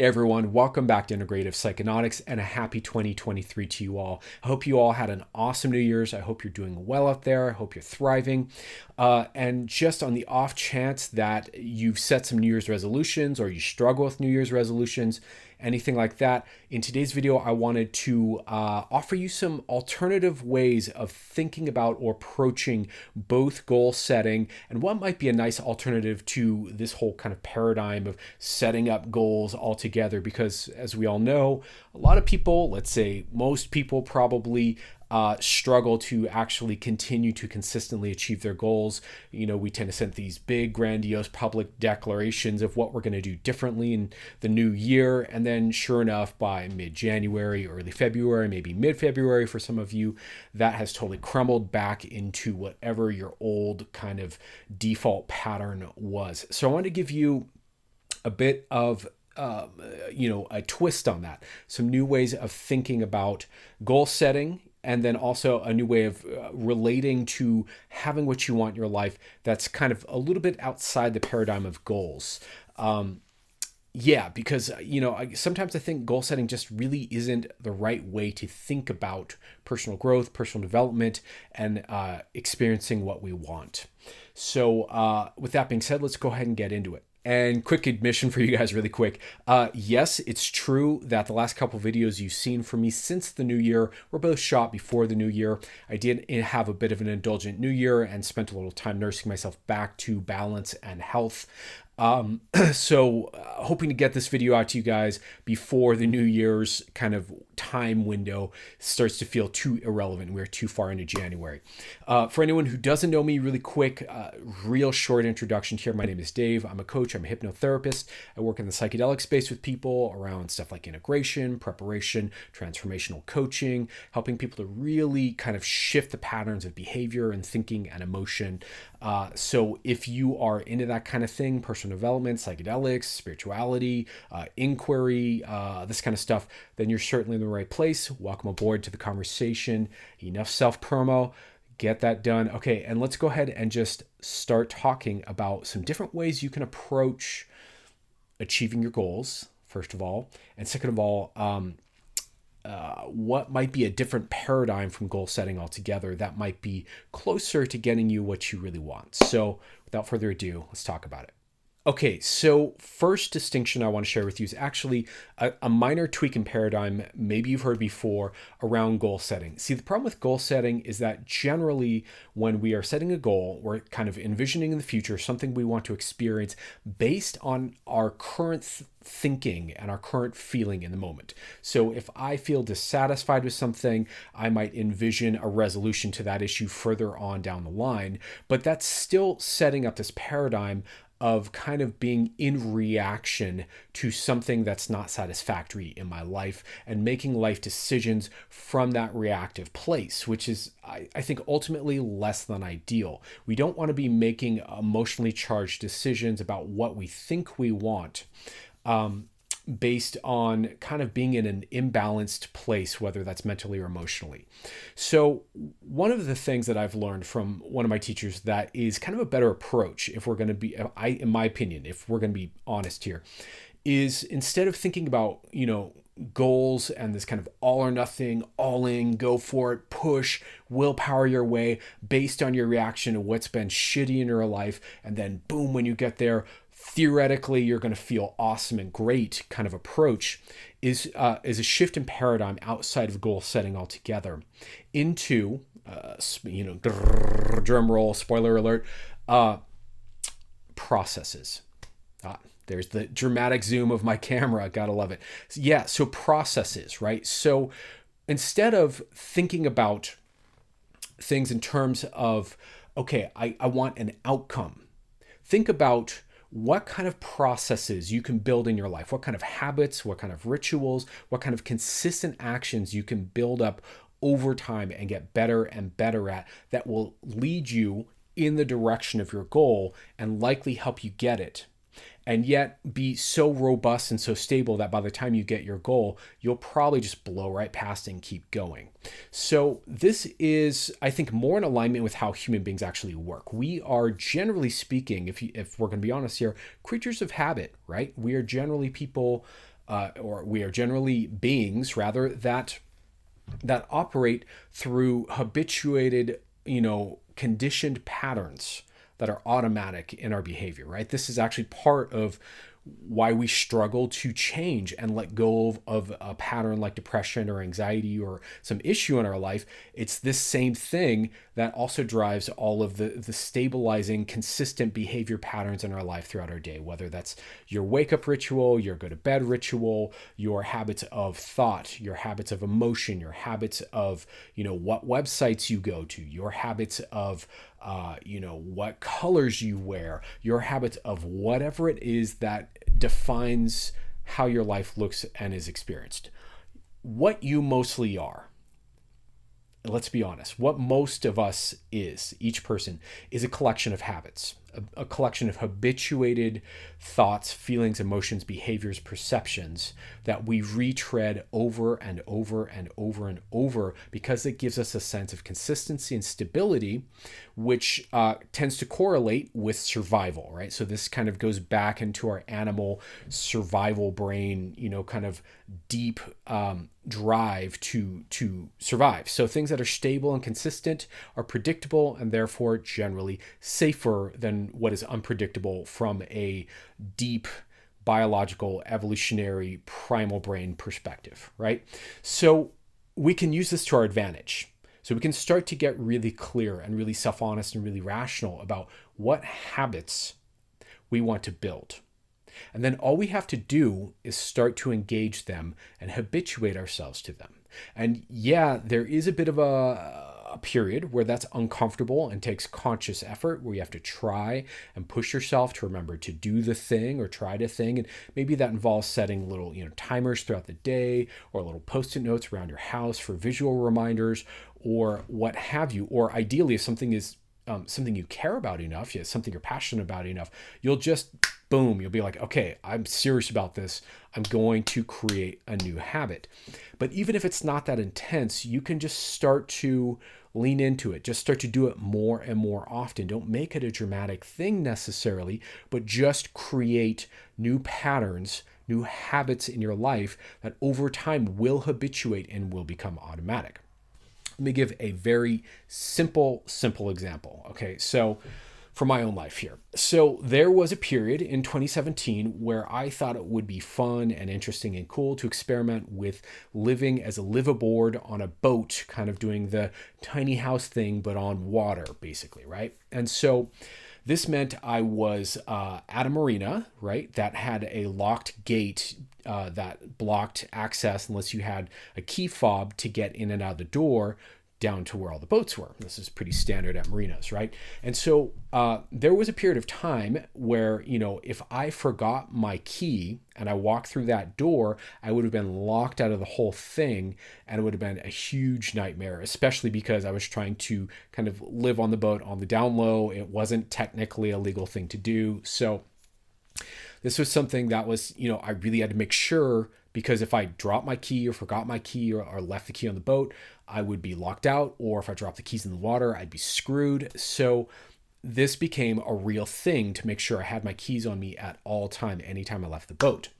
Hey everyone, welcome back to Integrative Psychonautics and a happy 2023 to you all. I hope you all had an awesome New Year's. I hope you're doing well out there. I hope you're thriving. And just on the off chance that you've set some New Year's resolutions or you struggle with New Year's resolutions, anything like that, in today's video, I wanted to offer you some alternative ways of thinking about or approaching both goal setting and what might be a nice alternative to this whole kind of paradigm of setting up goals altogether. Because as we all know, a lot of people, let's say most people probably struggle to actually continue to consistently achieve their goals. You know, we tend to set these big, grandiose public declarations of what we're going to do differently in the new year. And then sure enough, by mid-January, early February, maybe mid-February for some of you, that has totally crumbled back into whatever your old kind of default pattern was. So I wanted to give you a bit of a twist on that, some new ways of thinking about goal setting, and then also a new way of relating to having what you want in your life that's kind of a little bit outside the paradigm of goals. Because, sometimes I think goal setting just really isn't the right way to think about personal growth, personal development, and experiencing what we want. So with that being said, let's go ahead and get into it. And quick admission for you guys really quick. Yes, it's true that the last couple videos you've seen from me since the new year were both shot before the new year. I did have a bit of an indulgent new year and spent a little time nursing myself back to balance and health. Hoping to get this video out to you guys before the New Year's kind of time window starts to feel too irrelevant. We're too far into January. For anyone who doesn't know me, really quick, real short introduction here. My name is Dave. I'm a coach. I'm a hypnotherapist. I work in the psychedelic space with people around stuff like integration, preparation, transformational coaching, helping people to really kind of shift the patterns of behavior and thinking and emotion. So if you are into that kind of thing, personal development, psychedelics, spirituality, inquiry, this kind of stuff, then you're certainly in the right place. Welcome aboard to the conversation. Enough self-promo. Get that done. Okay, and let's go ahead and just start talking about some different ways you can approach achieving your goals, first of all. And second of all, what might be a different paradigm from goal setting altogether that might be closer to getting you what you really want. So without further ado, let's talk about it. Okay, so first distinction I want to share with you is actually a minor tweak in paradigm, maybe you've heard before, around goal setting. See, the problem with goal setting is that generally when we are setting a goal, we're kind of envisioning in the future something we want to experience based on our current thinking and our current feeling in the moment. So if I feel dissatisfied with something, I might envision a resolution to that issue further on down the line, but that's still setting up this paradigm of kind of being in reaction to something that's not satisfactory in my life and making life decisions from that reactive place, which is, I think, ultimately less than ideal. We don't want to be making emotionally charged decisions about what we think we want, based on kind of being in an imbalanced place, whether that's mentally or emotionally. So one of the things that I've learned from one of my teachers that is kind of a better approach, if we're going to be, in my opinion, if we're going to be honest here, is instead of thinking about, goals and this kind of all or nothing, all in, go for it, push, willpower your way based on your reaction to what's been shitty in your life, and then boom, when you get there, theoretically you're going to feel awesome and great kind of approach is a shift in paradigm outside of goal setting altogether into drum roll, spoiler alert, processes. There's the dramatic zoom of my camera. Gotta love it. Yeah, so processes, right? So instead of thinking about things in terms of, okay, I want an outcome, think about what kind of processes you can build in your life, what kind of habits, what kind of rituals, what kind of consistent actions you can build up over time and get better and better at that will lead you in the direction of your goal and likely help you get it. And yet be so robust and so stable that by the time you get your goal, you'll probably just blow right past it and keep going. So this is, I think, more in alignment with how human beings actually work. We are, generally speaking, if we're going to be honest here, creatures of habit, right? We are generally people or we are generally beings rather that operate through habituated, conditioned patterns that are automatic in our behavior, right? This is actually part of why we struggle to change and let go of a pattern like depression or anxiety or some issue in our life. It's this same thing that also drives all of the stabilizing, consistent behavior patterns in our life throughout our day, whether that's your wake up ritual, your go to bed ritual, your habits of thought, your habits of emotion, your habits of, what websites you go to, your habits of, what colors you wear, your habits of whatever it is that defines how your life looks and is experienced. What you mostly are, let's be honest, what most of us is, each person, is a collection of habits, a collection of habituated thoughts, feelings, emotions, behaviors, perceptions that we retread over and over and over and over because it gives us a sense of consistency and stability, which tends to correlate with survival, right? So this kind of goes back into our animal survival brain, kind of deep drive to survive. So things that are stable and consistent are predictable and therefore generally safer than what is unpredictable from a deep biological, evolutionary, primal brain perspective, right? So we can use this to our advantage. So we can start to get really clear and really self-honest and really rational about what habits we want to build. And then all we have to do is start to engage them and habituate ourselves to them. And yeah, there is a bit of a period where that's uncomfortable and takes conscious effort, where you have to try and push yourself to remember to do the thing or try the thing. And maybe that involves setting little, timers throughout the day or little post-it notes around your house for visual reminders or what have you. Or ideally, if something is something you care about enough, something you're passionate about enough, you'll just boom, you'll be like, okay, I'm serious about this. I'm going to create a new habit. But even if it's not that intense, you can just start to lean into it. Just start to do it more and more often. Don't make it a dramatic thing necessarily, but just create new patterns, new habits in your life that over time will habituate and will become automatic. Let me give a very simple example. Okay, so for my own life here. So there was a period in 2017 where I thought it would be fun and interesting and cool to experiment with living as a liveaboard on a boat, kind of doing the tiny house thing, but on water, basically, right? And so this meant I was at a marina, right, that had a locked gate that blocked access unless you had a key fob to get in and out the door down to where all the boats were. This is pretty standard at marinas, right? And so there was a period of time where, if I forgot my key and I walked through that door, I would have been locked out of the whole thing and it would have been a huge nightmare, especially because I was trying to kind of live on the boat on the down low. It wasn't technically a legal thing to do. So this was something that was, I really had to make sure, because if I dropped my key or forgot my key or left the key on the boat, I would be locked out. Or if I dropped the keys in the water, I'd be screwed. So this became a real thing to make sure I had my keys on me at all time, anytime I left the boat.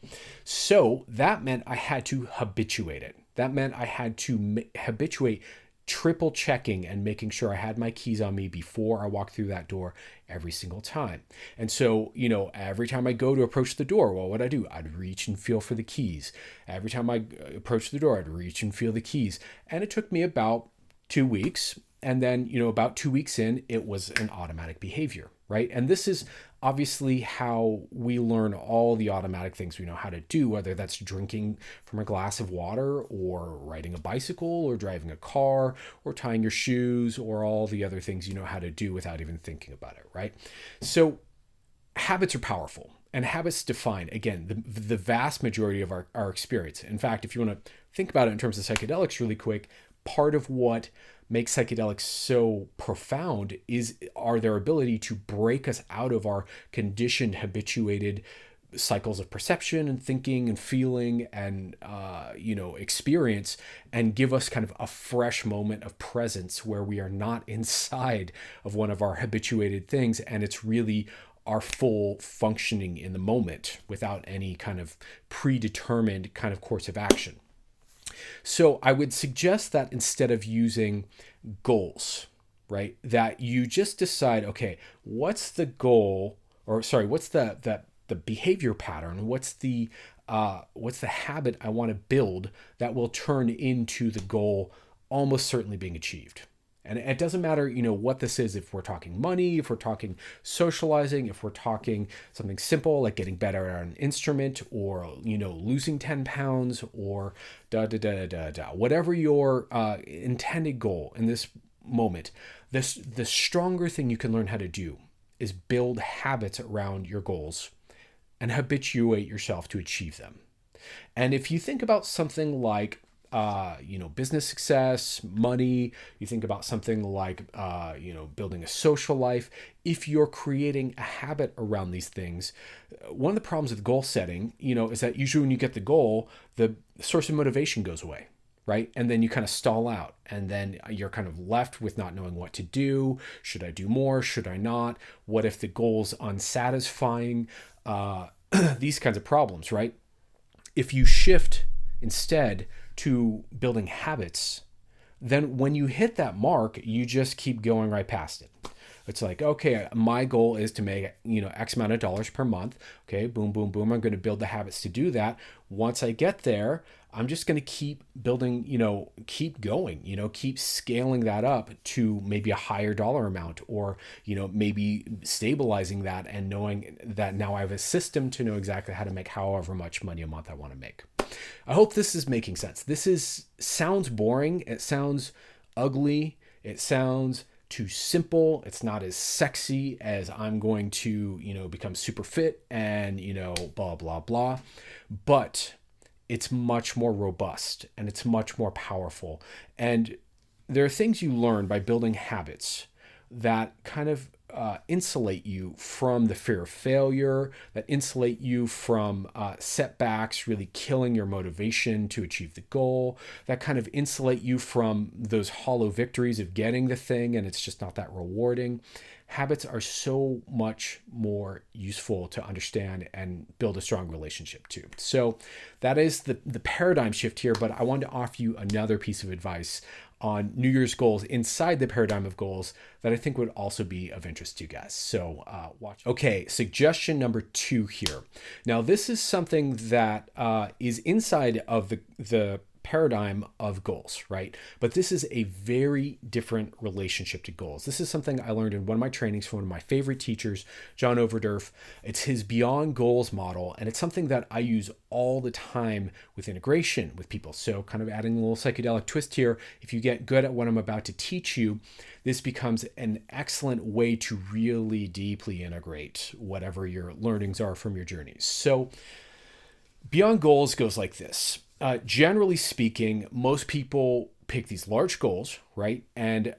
So that meant I had to habituate it. That meant I had to habituate triple checking and making sure I had my keys on me before I walked through that door every single time. And so, every time I go to approach the door, what would I do? I'd reach and feel for the keys. Every time I approach the door, I'd reach and feel the keys. And it took me about 2 weeks. And then, about 2 weeks in, it was an automatic behavior, right? And this is obviously how we learn all the automatic things we know how to do, whether that's drinking from a glass of water or riding a bicycle or driving a car or tying your shoes or all the other things you know how to do without even thinking about it, right? So habits are powerful, and habits define, again, the vast majority of our experience. In fact, if you want to think about it in terms of psychedelics really quick, part of what makes psychedelics so profound are their ability to break us out of our conditioned, habituated cycles of perception and thinking and feeling and experience, and give us kind of a fresh moment of presence where we are not inside of one of our habituated things, and it's really our full functioning in the moment without any kind of predetermined kind of course of action. So I would suggest that instead of using goals, right, that you just decide, okay, what's the goal, or sorry, what's the behavior pattern? What's the habit I want to build that will turn into the goal almost certainly being achieved? And it doesn't matter, what this is, if we're talking money, if we're talking socializing, if we're talking something simple like getting better at an instrument, or, losing 10 pounds, or whatever your intended goal in this moment. The stronger thing you can learn how to do is build habits around your goals and habituate yourself to achieve them. And if you think about something like business success, money, you think about something like, building a social life. If you're creating a habit around these things, one of the problems with goal setting, is that usually when you get the goal, the source of motivation goes away, right? And then you kind of stall out, and then you're kind of left with not knowing what to do. Should I do more? Should I not? What if the goal's unsatisfying? These kinds of problems, right? If you shift instead to building habits, then when you hit that mark, you just keep going right past it. It's like, okay, my goal is to make, X amount of dollars per month. Okay, boom, boom, boom. I'm going to build the habits to do that. Once I get there, I'm just going to keep building, keep going, keep scaling that up to maybe a higher dollar amount, or, maybe stabilizing that and knowing that now I have a system to know exactly how to make however much money a month I want to make. I hope this is making sense. Sounds boring. It sounds ugly. It sounds too simple. It's not as sexy as I'm going to, become super fit and, blah, blah, blah. But it's much more robust and it's much more powerful. And there are things you learn by building habits that kind of insulate you from the fear of failure, that insulate you from setbacks really killing your motivation to achieve the goal, that kind of insulate you from those hollow victories of getting the thing and it's just not that rewarding. Habits are so much more useful to understand and build a strong relationship to. So that is the paradigm shift here, but I wanted to offer you another piece of advice on New Year's goals inside the paradigm of goals that I think would also be of interest to you guys. So watch. Okay, suggestion number 2 here. Now this is something that is inside of the paradigm of goals, right? But this is a very different relationship to goals. This is something I learned in one of my trainings from one of my favorite teachers, John Overdurf. It's his Beyond Goals model, and it's something that I use all the time with integration with people. So kind of adding a little psychedelic twist here, if you get good at what I'm about to teach you, this becomes an excellent way to really deeply integrate whatever your learnings are from your journeys. So Beyond Goals goes like this. Generally speaking, most people pick these large goals, right? And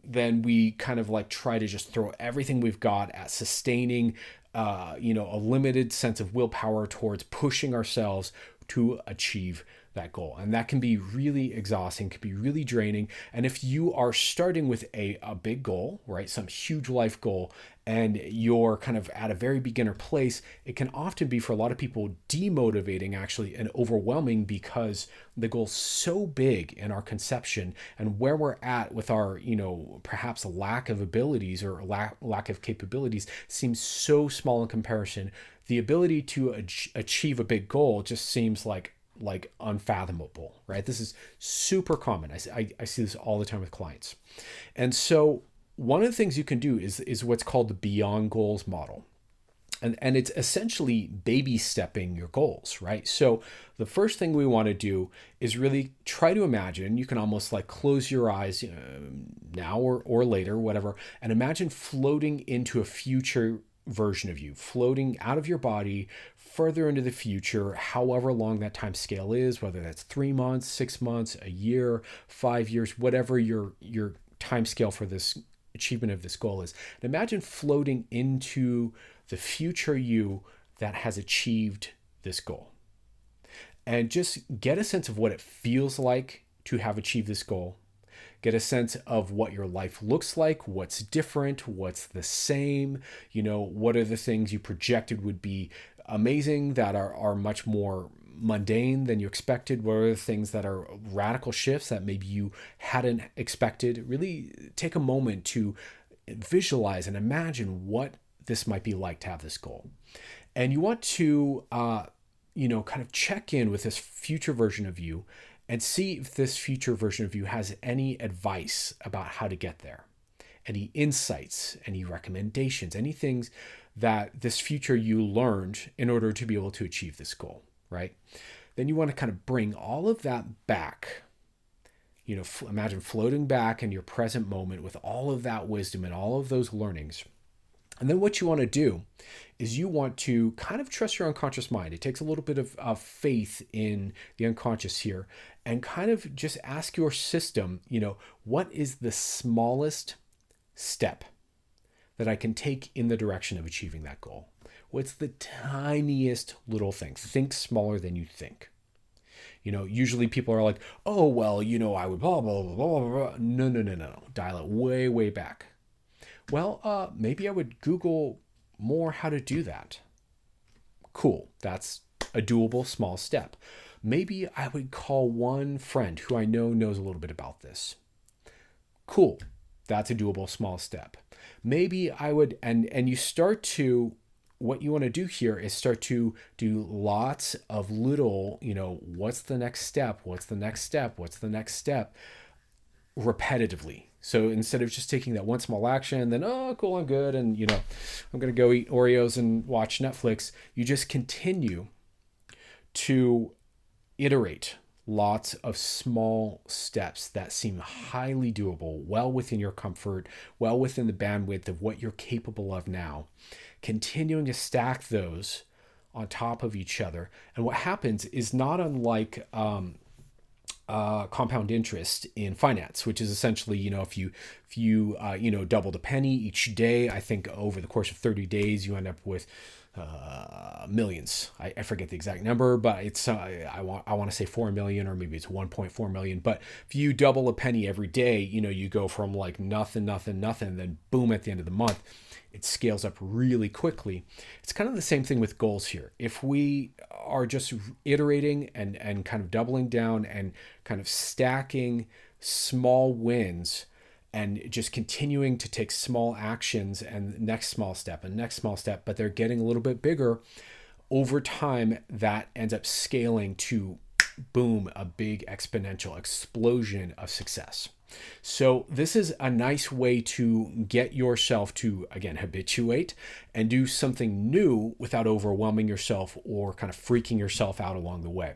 then we kind of like try to just throw everything we've got at sustaining, a limited sense of willpower towards pushing ourselves to achieve that goal. And that can be really exhausting, can be really draining. And if you are starting with a big goal, right, some huge life goal, and you're kind of at a very beginner place, it can often be for a lot of people demotivating actually and overwhelming because the goal's so big in our conception and where we're at with our, perhaps a lack of abilities or lack of capabilities seems so small in comparison. The ability to achieve a big goal just seems like unfathomable, right? This is super common. I see this all the time with clients. And so one of the things you can do is what's called the Beyond Goals model. And it's essentially baby stepping your goals, right? So the first thing we want to do is really try to imagine, you can almost like close your eyes now or later, whatever, and imagine floating into a future version of you, floating out of your body further into the future, however long that time scale is, whether that's 3 months, 6 months, a year, 5 years, whatever your time scale for this achievement of this goal is. And imagine floating into the future you that has achieved this goal. And just get a sense of what it feels like to have achieved this goal. get a sense of what your life looks like, what's different, what's the same, what are the things you projected would be amazing that are much more mundane than you expected, what are the things that are radical shifts that maybe you hadn't expected. Really take a moment to visualize and imagine what this might be like to have this goal. And you want to kind of check in with this future version of you and see if this future version of you has any advice about how to get there, any insights, any recommendations, any things that this future you learned in order to be able to achieve this goal, right? Then you want to kind of bring all of that back. Imagine floating back in your present moment with all of that wisdom and all of those learnings. And then what you want to do is you want to kind of trust your unconscious mind. It takes a little bit of faith in the unconscious here, and kind of just ask your system, what is the smallest step that I can take in the direction of achieving that goal? What's the tiniest little thing? Think smaller than you think. Usually people are like, oh, well, I would blah, blah, blah, blah, blah. No. Dial it way, way back. Well, maybe I would Google more how to do that. Cool. That's a doable small step. Maybe I would call one friend who I know knows a little bit about this. Cool. That's a doable small step. Maybe I would, and you start to, what you want to do here is start to do lots of little, what's the next step? What's the next step? What's the next step? Repetitively. So instead of just taking that one small action and then, oh, cool, I'm good, and I'm going to go eat Oreos and watch Netflix, you just continue to iterate lots of small steps that seem highly doable, well within your comfort, well within the bandwidth of what you're capable of now, continuing to stack those on top of each other. And what happens is not unlike compound interest in finance, which is essentially, if you doubled a penny each day, I think over the course of 30 days, you end up with millions. I forget the exact number, but it's I want to say 4 million, or maybe it's 1.4 million. But if you double a penny every day, you go from like nothing, then boom, at the end of the month, it scales up really quickly. It's kind of the same thing with goals here. If we are just iterating and kind of doubling down and kind of stacking small wins and just continuing to take small actions and next small step and next small step, but they're getting a little bit bigger over time, that ends up scaling to boom, a big exponential explosion of success. So this is a nice way to get yourself to, again, habituate and do something new without overwhelming yourself or kind of freaking yourself out along the way.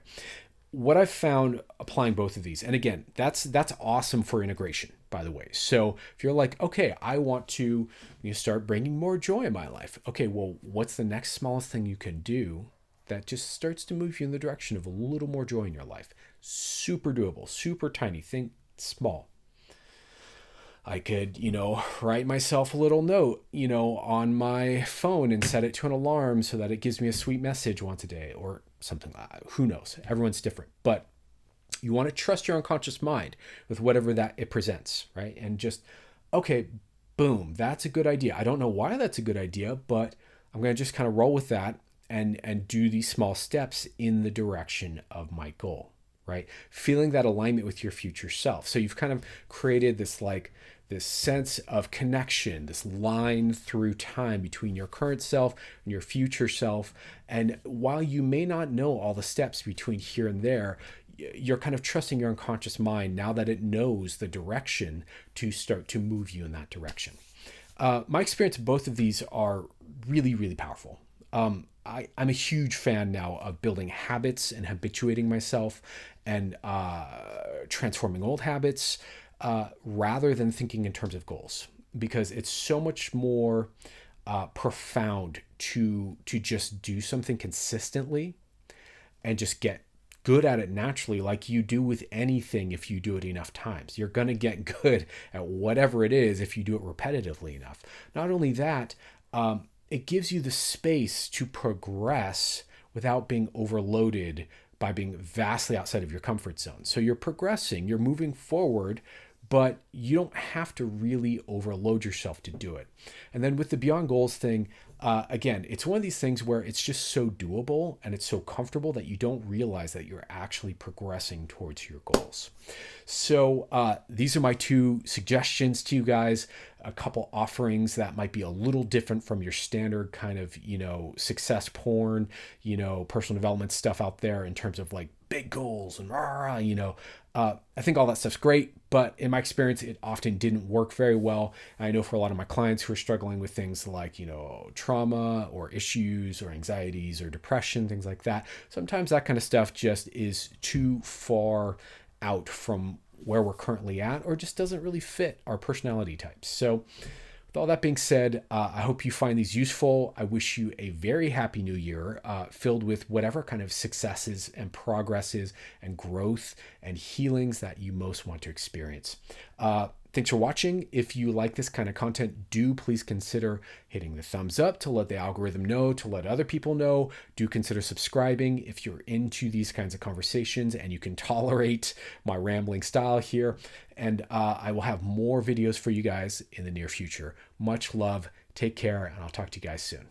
What I've found applying both of these, and again, that's awesome for integration, by the way. So if you're like, okay, I want to start bringing more joy in my life. Okay, well, what's the next smallest thing you can do that just starts to move you in the direction of a little more joy in your life? Super doable, super tiny. Think small. I could, write myself a little note, on my phone and set it to an alarm so that it gives me a sweet message once a day or something. Who knows? Everyone's different. But you want to trust your unconscious mind with whatever that it presents, right? And just, okay, boom, that's a good idea. I don't know why that's a good idea, but I'm going to just kind of roll with that and do these small steps in the direction of my goal. Right? Feeling that alignment with your future self. So you've kind of created this sense of connection, this line through time between your current self and your future self. And while you may not know all the steps between here and there, you're kind of trusting your unconscious mind now that it knows the direction to start to move you in that direction. My experience of both of these are really, really powerful. I'm a huge fan now of building habits and habituating myself and transforming old habits rather than thinking in terms of goals, because it's so much more profound to just do something consistently and just get good at it naturally, like you do with anything. If you do it enough times, you're going to get good at whatever it is if you do it repetitively enough. Not only that, it gives you the space to progress without being overloaded by being vastly outside of your comfort zone. So you're progressing, you're moving forward, but you don't have to really overload yourself to do it. And then with the beyond goals thing, again, it's one of these things where it's just so doable and it's so comfortable that you don't realize that you're actually progressing towards your goals. So these are my two suggestions to you guys. A couple offerings that might be a little different from your standard kind of, success porn, personal development stuff out there in terms of like big goals and I think all that stuff's great, but in my experience, it often didn't work very well. I know for a lot of my clients who are struggling with things like, trauma or issues or anxieties or depression, things like that, sometimes that kind of stuff just is too far out from where we're currently at or just doesn't really fit our personality types. So with all that being said, I hope you find these useful. I wish you a very happy new year, filled with whatever kind of successes and progresses and growth and healings that you most want to experience. Thanks for watching. If you like this kind of content, do please consider hitting the thumbs up to let the algorithm know, to let other people know. Do consider subscribing if you're into these kinds of conversations and you can tolerate my rambling style here. And I will have more videos for you guys in the near future. Much love. Take care, and I'll talk to you guys soon.